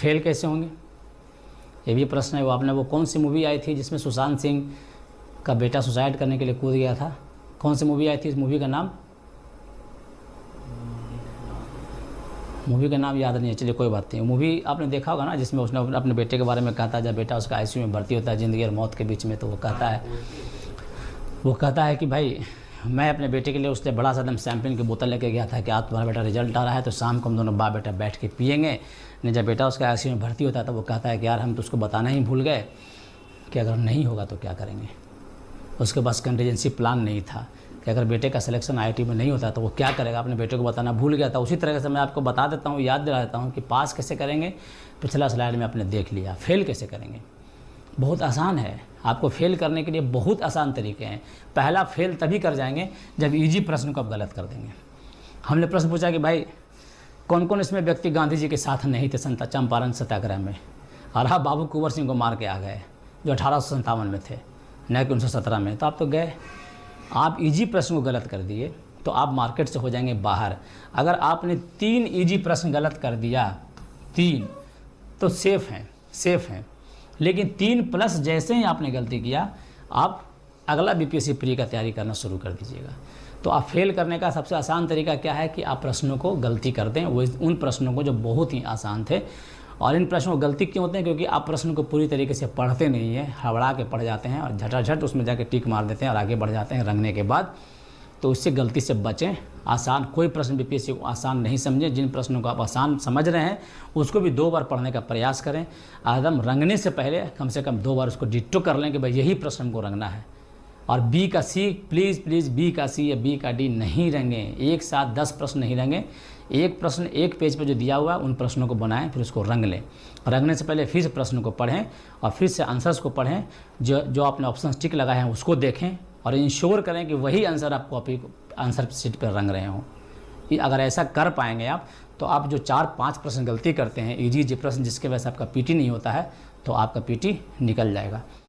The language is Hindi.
फेल कैसे होंगे? ये भी प्रश्न है। वो आपने वो कौन सी मूवी आई थी जिसमें सुशांत सिंह का बेटा सुसाइड करने के लिए कूद गया था? कौन सी मूवी आई थी? इस मूवी का नाम याद नहीं है, चलिए कोई बात नहीं। मूवी आपने देखा होगा ना, जिसमें उसने अपने बेटे के बारे में कहा था, जब बेटा उसका आईसीयू में भर्ती होता है ज़िंदगी और मौत के बीच में, तो वो कहता है कि भाई मैं अपने बेटे के लिए उससे बड़ा सा एकदम शैम्पेन की बोतल लेके गया था कि आज तुम्हारा बेटा रिजल्ट आ रहा है तो शाम को हम दोनों बाप बेटा बैठ के पिएंगे। नहीं, जब बेटा उसका आईसीयू में भर्ती होता है तो वो कहता है कि यार हम तो उसको बताना ही भूल गए कि अगर नहीं होगा तो क्या करेंगे। उसके पास कंटीजेंसी प्लान नहीं था कि अगर बेटे का सिलेक्शन आईआईटी में नहीं होता तो वो क्या करेगा, अपने बेटे को बताना भूल गया था। उसी तरह से मैं आपको बता देता हूँ, याद दिला देता हूँ कि पास कैसे करेंगे। पिछला स्लाइड में आपने देख लिया। फेल कैसे करेंगे? बहुत आसान है। आपको फेल करने के लिए बहुत आसान तरीके हैं। पहला, फेल तभी कर जाएंगे जब इजी प्रश्न को आप गलत कर देंगे। हमने प्रश्न पूछा कि भाई कौन कौन इसमें व्यक्ति गांधी जी के साथ नहीं थे चंपारण सत्याग्रह में, और आप बाबू कुंवर सिंह को मार के आ गए जो 1857 में थे, न कि 1917 में। तो आप तो गए, आप इजी प्रश्न को गलत कर दिए तो आप मार्केट से हो जाएंगे बाहर। अगर आपने 3 इजी प्रश्न गलत कर दिया, 3, तो सेफ़ हैं। लेकिन 3+ जैसे ही आपने गलती किया, आप अगला बीपीएससी प्री का तैयारी करना शुरू कर दीजिएगा। तो आप फेल करने का सबसे आसान तरीका क्या है कि आप प्रश्नों को गलती कर दें, वो उन प्रश्नों को जो बहुत ही आसान थे। और इन प्रश्नों को गलती क्यों होते हैं? क्योंकि आप प्रश्न को पूरी तरीके से पढ़ते नहीं हैं, हड़बड़ा के पढ़ जाते हैं और झटाझट उसमें जाके टिक मार देते हैं और आगे बढ़ जाते हैं रंगने के बाद। तो उससे गलती से बचें। आसान कोई प्रश्न बीपीएससी को आसान नहीं समझें। जिन प्रश्नों को आप आसान समझ रहे हैं उसको भी 2 बार पढ़ने का प्रयास करें। एकदम रंगने से पहले कम से कम 2 बार उसको डिट्टो कर लें कि भाई यही प्रश्न हमको रंगना है। और बी का सी, प्लीज़ बी का सी या बी का डी नहीं रंगें। एक साथ 10 प्रश्न नहीं रंगें। एक प्रश्न एक पेज पर जो दिया हुआ है उन प्रश्नों को बनाएं, फिर उसको रंग लें। रंगने से पहले फिर से प्रश्न को पढ़ें और फिर से आंसर्स को पढ़ें। जो आपने ऑप्शन टिक लगाए हैं उसको देखें और इंश्योर करें कि वही आंसर आप कॉपी आंसर शीट पर रंग रहे हों। अगर ऐसा कर पाएंगे आप, तो आप जो 4-5 प्रश्न गलती करते हैं, इजी प्रश्न जिसके वजह से आपका पीटी नहीं होता है, तो आपका पीटी निकल जाएगा।